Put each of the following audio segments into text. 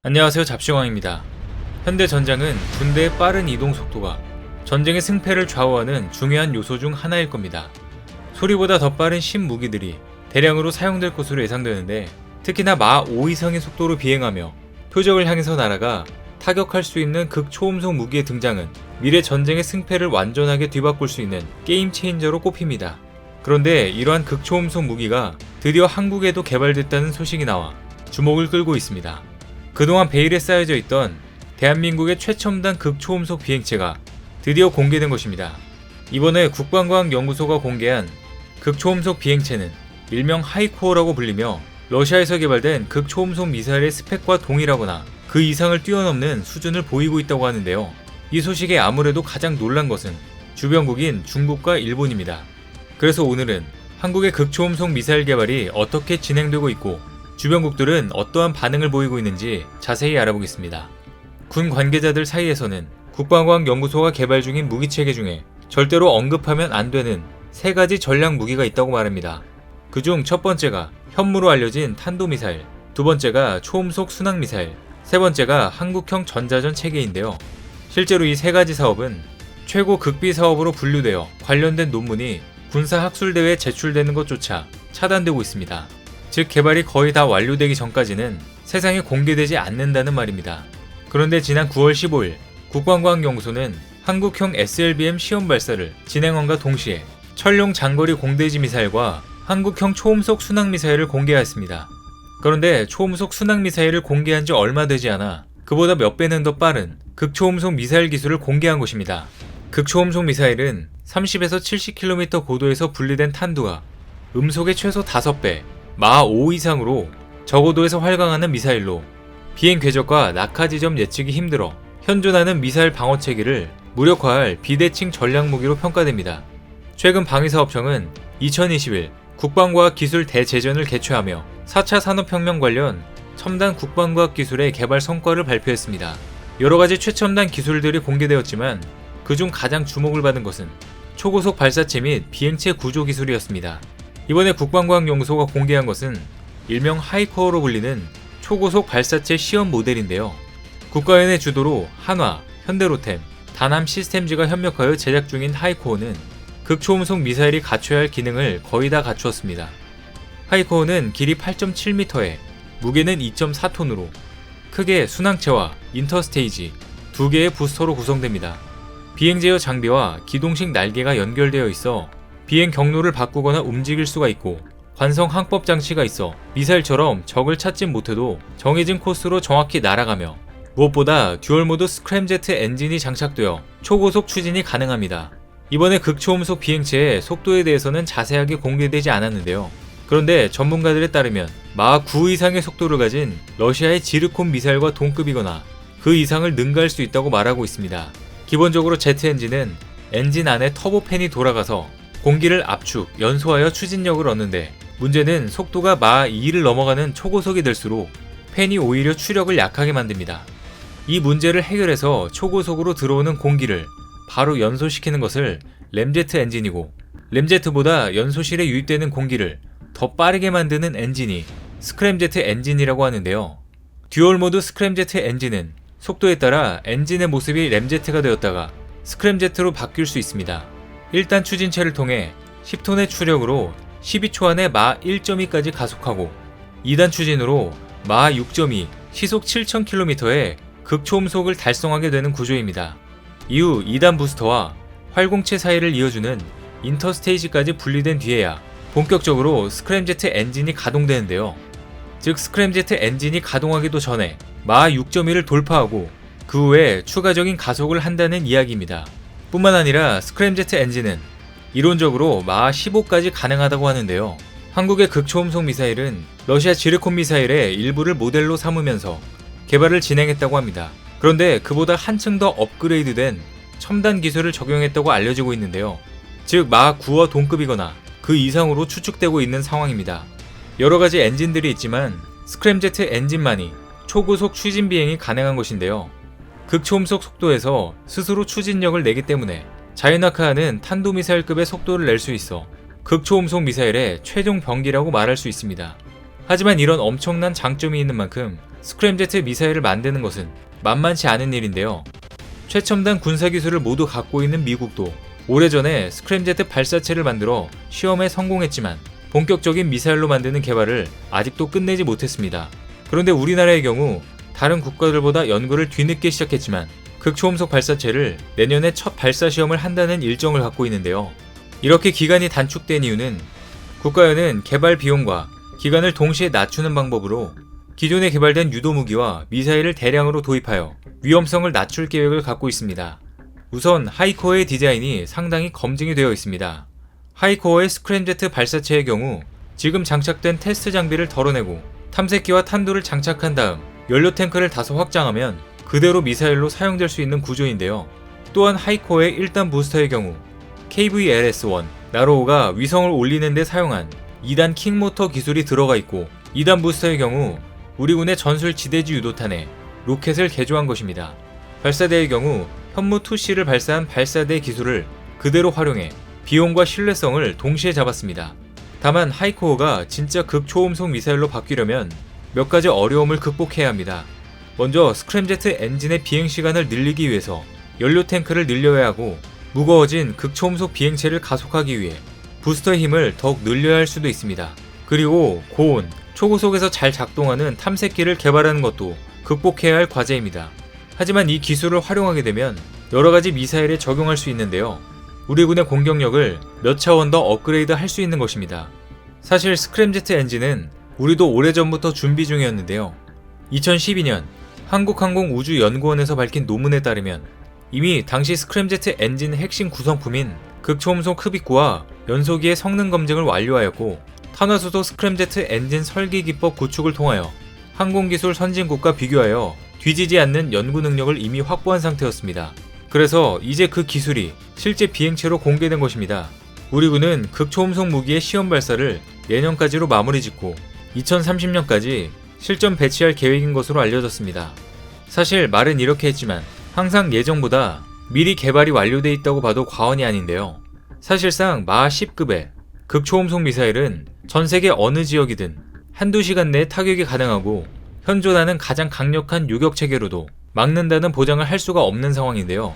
안녕하세요. 잡시광입니다. 현대 전장은 군대의 빠른 이동 속도가 전쟁의 승패를 좌우하는 중요한 요소 중 하나일 겁니다. 소리보다 더 빠른 신무기들이 대량으로 사용될 것으로 예상되는데, 특히나 마 5 이상의 속도로 비행하며 표적을 향해서 날아가 타격할 수 있는 극초음속 무기의 등장은 미래 전쟁의 승패를 완전하게 뒤바꿀 수 있는 게임 체인저로 꼽힙니다. 그런데 이러한 극초음속 무기가 드디어 한국에도 개발됐다는 소식이 나와 주목을 끌고 있습니다. 그동안 베일에 쌓여져 있던 대한민국의 최첨단 극초음속 비행체가 드디어 공개된 것입니다. 이번에 국방과학연구소가 공개한 극초음속 비행체는 일명 하이코어라고 불리며 러시아에서 개발된 극초음속 미사일의 스펙과 동일하거나 그 이상을 뛰어넘는 수준을 보이고 있다고 하는데요. 이 소식에 아무래도 가장 놀란 것은 주변국인 중국과 일본입니다. 그래서 오늘은 한국의 극초음속 미사일 개발이 어떻게 진행되고 있고 주변국들은 어떠한 반응을 보이고 있는지 자세히 알아보겠습니다. 군 관계자들 사이에서는 국방과학연구소가 개발 중인 무기체계 중에 절대로 언급하면 안 되는 3가지 전략 무기가 있다고 말합니다. 그중 첫 번째가 현무로 알려진 탄도미사일, 두 번째가 초음속 순항미사일, 세 번째가 한국형 전자전 체계인데요. 실제로 이 3가지 사업은 최고 극비 사업으로 분류되어 관련된 논문이 군사학술대회에 제출되는 것조차 차단되고 있습니다. 즉 개발이 거의 다 완료되기 전까지는 세상에 공개되지 않는다는 말입니다. 그런데 지난 9월 15일 국방과학연구소는 한국형 SLBM 시험 발사를 진행함과 동시에 철룡 장거리 공대지 미사일과 한국형 초음속 순항미사일을 공개하였습니다. 그런데 초음속 순항미사일을 공개한 지 얼마 되지 않아 그보다 몇 배는 더 빠른 극초음속 미사일 기술을 공개한 것입니다. 극초음속 미사일은 30에서 70km 고도에서 분리된 탄두가 음속의 최소 5배, 마 5 이상으로 저고도에서 활강하는 미사일로 비행 궤적과 낙하 지점 예측이 힘들어 현존하는 미사일 방어 체계를 무력화할 비대칭 전략 무기로 평가됩니다. 최근 방위사업청은 2021 국방과학기술 대제전을 개최하며 4차 산업혁명 관련 첨단 국방과학 기술의 개발 성과를 발표했습니다. 여러가지 최첨단 기술들이 공개되었지만 그중 가장 주목을 받은 것은 초고속 발사체 및 비행체 구조 기술이었습니다. 이번에 국방과학연구소가 공개한 것은 일명 하이코어로 불리는 초고속 발사체 시험 모델인데요. 국가연의 주도로 한화, 현대로템, 다남 시스템즈가 협력하여 제작 중인 하이코어는 극초음속 미사일이 갖춰야 할 기능을 거의 다 갖추었습니다. 하이코어는 길이 8.7m에 무게는 2.4톤으로 크게 순항체와 인터스테이지 2개의 부스터로 구성됩니다. 비행 제어 장비와 기동식 날개가 연결되어 있어 비행 경로를 바꾸거나 움직일 수가 있고, 관성 항법 장치가 있어 미사일처럼 적을 찾진 못해도 정해진 코스로 정확히 날아가며, 무엇보다 듀얼모드 스크램제트 엔진이 장착되어 초고속 추진이 가능합니다. 이번에 극초음속 비행체의 속도에 대해서는 자세하게 공개되지 않았는데요. 그런데 전문가들에 따르면 마 9 이상의 속도를 가진 러시아의 지르콘 미사일과 동급이거나 그 이상을 능가할 수 있다고 말하고 있습니다. 기본적으로 제트 엔진은 엔진 안에 터보팬이 돌아가서 공기를 압축, 연소하여 추진력을 얻는데, 문제는 속도가 마 2를 넘어가는 초고속이 될수록 팬이 오히려 추력을 약하게 만듭니다. 이 문제를 해결해서 초고속으로 들어오는 공기를 바로 연소시키는 것을 램제트 엔진이고, 램제트보다 연소실에 유입되는 공기를 더 빠르게 만드는 엔진이 스크램제트 엔진이라고 하는데요. 듀얼모드 스크램제트 엔진은 속도에 따라 엔진의 모습이 램제트가 되었다가 스크램제트로 바뀔 수 있습니다. 1단 추진체를 통해 10톤의 추력으로 12초 안에 마 1.2까지 가속하고, 2단 추진으로 마 6.2, 시속 7000km의 극초음속을 달성하게 되는 구조입니다. 이후 2단 부스터와 활공체 사이를 이어주는 인터스테이지까지 분리된 뒤에야 본격적으로 스크램제트 엔진이 가동되는데요. 즉 스크램제트 엔진이 가동하기도 전에 마 6.2를 돌파하고 그 후에 추가적인 가속을 한다는 이야기입니다. 뿐만 아니라 스크램제트 엔진은 이론적으로 마 15까지 가능하다고 하는데요. 한국의 극초음속 미사일은 러시아 지르콘 미사일의 일부를 모델로 삼으면서 개발을 진행했다고 합니다. 그런데 그보다 한층 더 업그레이드된 첨단 기술을 적용했다고 알려지고 있는데요. 즉 마 9와 동급이거나 그 이상으로 추측되고 있는 상황입니다. 여러가지 엔진들이 있지만 스크램제트 엔진만이 초고속 추진 비행이 가능한 것인데요. 극초음속 속도에서 스스로 추진력을 내기 때문에 자유낙하하는 탄도미사일급의 속도를 낼 수 있어 극초음속 미사일의 최종 병기라고 말할 수 있습니다. 하지만 이런 엄청난 장점이 있는 만큼 스크램제트 미사일을 만드는 것은 만만치 않은 일인데요. 최첨단 군사기술을 모두 갖고 있는 미국도 오래전에 스크램제트 발사체를 만들어 시험에 성공했지만 본격적인 미사일로 만드는 개발을 아직도 끝내지 못했습니다. 그런데 우리나라의 경우 다른 국가들보다 연구를 뒤늦게 시작했지만 극초음속 발사체를 내년에 첫 발사 시험을 한다는 일정을 갖고 있는데요. 이렇게 기간이 단축된 이유는 국가연은 개발 비용과 기간을 동시에 낮추는 방법으로 기존에 개발된 유도무기와 미사일을 대량으로 도입하여 위험성을 낮출 계획을 갖고 있습니다. 우선 하이코어의 디자인이 상당히 검증이 되어 있습니다. 하이코어의 스크램제트 발사체의 경우 지금 장착된 테스트 장비를 덜어내고 탐색기와 탄두를 장착한 다음 연료 탱크를 다소 확장하면 그대로 미사일로 사용될 수 있는 구조인데요. 또한 하이코어의 1단 부스터의 경우 KVLS-1 나로우가 위성을 올리는 데 사용한 2단 킹모터 기술이 들어가 있고 2단 부스터의 경우 우리 군의 전술 지대지 유도탄에 로켓을 개조한 것입니다. 발사대의 경우 현무2C를 발사한 발사대 기술을 그대로 활용해 비용과 신뢰성을 동시에 잡았습니다. 다만 하이코어가 진짜 극초음속 미사일로 바뀌려면 몇 가지 어려움을 극복해야 합니다. 먼저 스크램제트 엔진의 비행시간을 늘리기 위해서 연료 탱크를 늘려야 하고 무거워진 극초음속 비행체를 가속하기 위해 부스터의 힘을 더욱 늘려야 할 수도 있습니다. 그리고 고온, 초고속에서 잘 작동하는 탐색기를 개발하는 것도 극복해야 할 과제입니다. 하지만 이 기술을 활용하게 되면 여러가지 미사일에 적용할 수 있는데요. 우리 군의 공격력을 몇 차원 더 업그레이드 할 수 있는 것입니다. 사실 스크램제트 엔진은 우리도 오래전부터 준비 중이었는데요. 2012년 한국항공우주연구원에서 밝힌 논문에 따르면 이미 당시 스크램제트 엔진 핵심 구성품인 극초음속 흡입구와 연소기의 성능 검증을 완료하였고 탄화수소 스크램제트 엔진 설계 기법 구축을 통하여 항공기술 선진국과 비교하여 뒤지지 않는 연구 능력을 이미 확보한 상태였습니다. 그래서 이제 그 기술이 실제 비행체로 공개된 것입니다. 우리 군은 극초음속 무기의 시험 발사를 내년까지로 마무리 짓고 2030년까지 실전 배치할 계획인 것으로 알려졌습니다. 사실 말은 이렇게 했지만 항상 예정보다 미리 개발이 완료돼 있다고 봐도 과언이 아닌데요. 사실상 마하 10급의 극초음속 미사일은 전 세계 어느 지역이든 한두 시간 내에 타격이 가능하고 현존하는 가장 강력한 요격 체계로도 막는다는 보장을 할 수가 없는 상황인데요.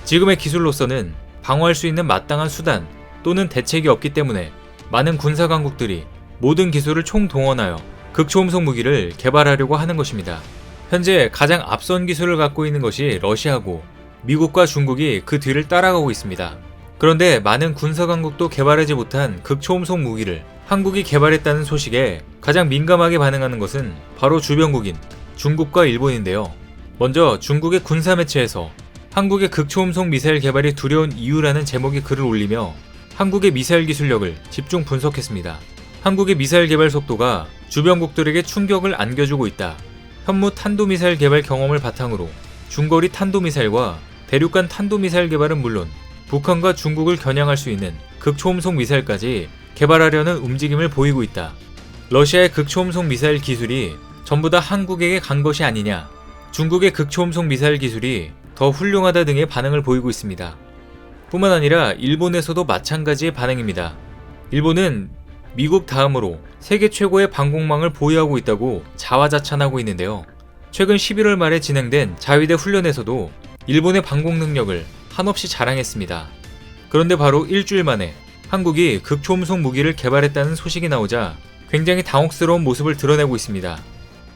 지금의 기술로서는 방어할 수 있는 마땅한 수단 또는 대책이 없기 때문에 많은 군사 강국들이 모든 기술을 총동원하여 극초음속 무기를 개발하려고 하는 것입니다. 현재 가장 앞선 기술을 갖고 있는 것이 러시아고 미국과 중국이 그 뒤를 따라가고 있습니다. 그런데 많은 군사 강국도 개발하지 못한 극초음속 무기를 한국이 개발했다는 소식에 가장 민감하게 반응하는 것은 바로 주변국인 중국과 일본인데요. 먼저 중국의 군사 매체에서 한국의 극초음속 미사일 개발이 두려운 이유라는 제목의 글을 올리며 한국의 미사일 기술력을 집중 분석했습니다. 한국의 미사일 개발 속도가 주변국들에게 충격을 안겨주고 있다. 현무 탄도미사일 개발 경험을 바탕으로 중거리 탄도미사일과 대륙간 탄도미사일 개발은 물론 북한과 중국을 겨냥할 수 있는 극초음속 미사일까지 개발하려는 움직임을 보이고 있다. 러시아의 극초음속 미사일 기술이 전부 다 한국에게 간 것이 아니냐, 중국의 극초음속 미사일 기술이 더 훌륭하다 등의 반응을 보이고 있습니다. 뿐만 아니라 일본에서도 마찬가지의 반응입니다. 일본은 미국 다음으로 세계 최고의 방공망을 보유하고 있다고 자화자찬하고 있는데요. 최근 11월 말에 진행된 자위대 훈련에서도 일본의 방공 능력을 한없이 자랑했습니다. 그런데 바로 일주일 만에 한국이 극초음속 무기를 개발했다는 소식이 나오자 굉장히 당혹스러운 모습을 드러내고 있습니다.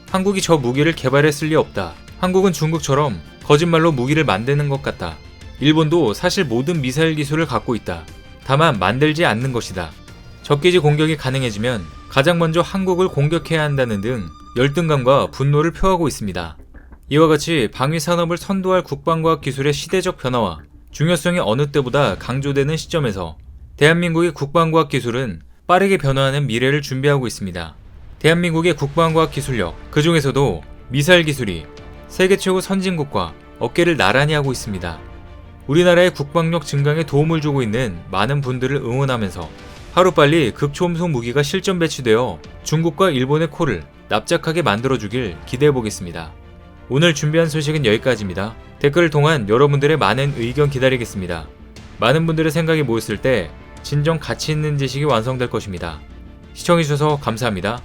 한국이 저 무기를 개발했을 리 없다. 한국은 중국처럼 거짓말로 무기를 만드는 것 같다. 일본도 사실 모든 미사일 기술을 갖고 있다. 다만 만들지 않는 것이다. 적기지 공격이 가능해지면 가장 먼저 한국을 공격해야 한다는 등 열등감과 분노를 표하고 있습니다. 이와 같이 방위산업을 선도할 국방과학 기술의 시대적 변화와 중요성이 어느 때보다 강조되는 시점에서 대한민국의 국방과학 기술은 빠르게 변화하는 미래를 준비하고 있습니다. 대한민국의 국방과학 기술력, 그 중에서도 미사일 기술이 세계 최고 선진국과 어깨를 나란히 하고 있습니다. 우리나라의 국방력 증강에 도움을 주고 있는 많은 분들을 응원하면서 하루빨리 극초음속 무기가 실전 배치되어 중국과 일본의 코를 납작하게 만들어주길 기대해보겠습니다. 오늘 준비한 소식은 여기까지입니다. 댓글을 통한 여러분들의 많은 의견 기다리겠습니다. 많은 분들의 생각이 모였을 때 진정 가치 있는 지식이 완성될 것입니다. 시청해주셔서 감사합니다.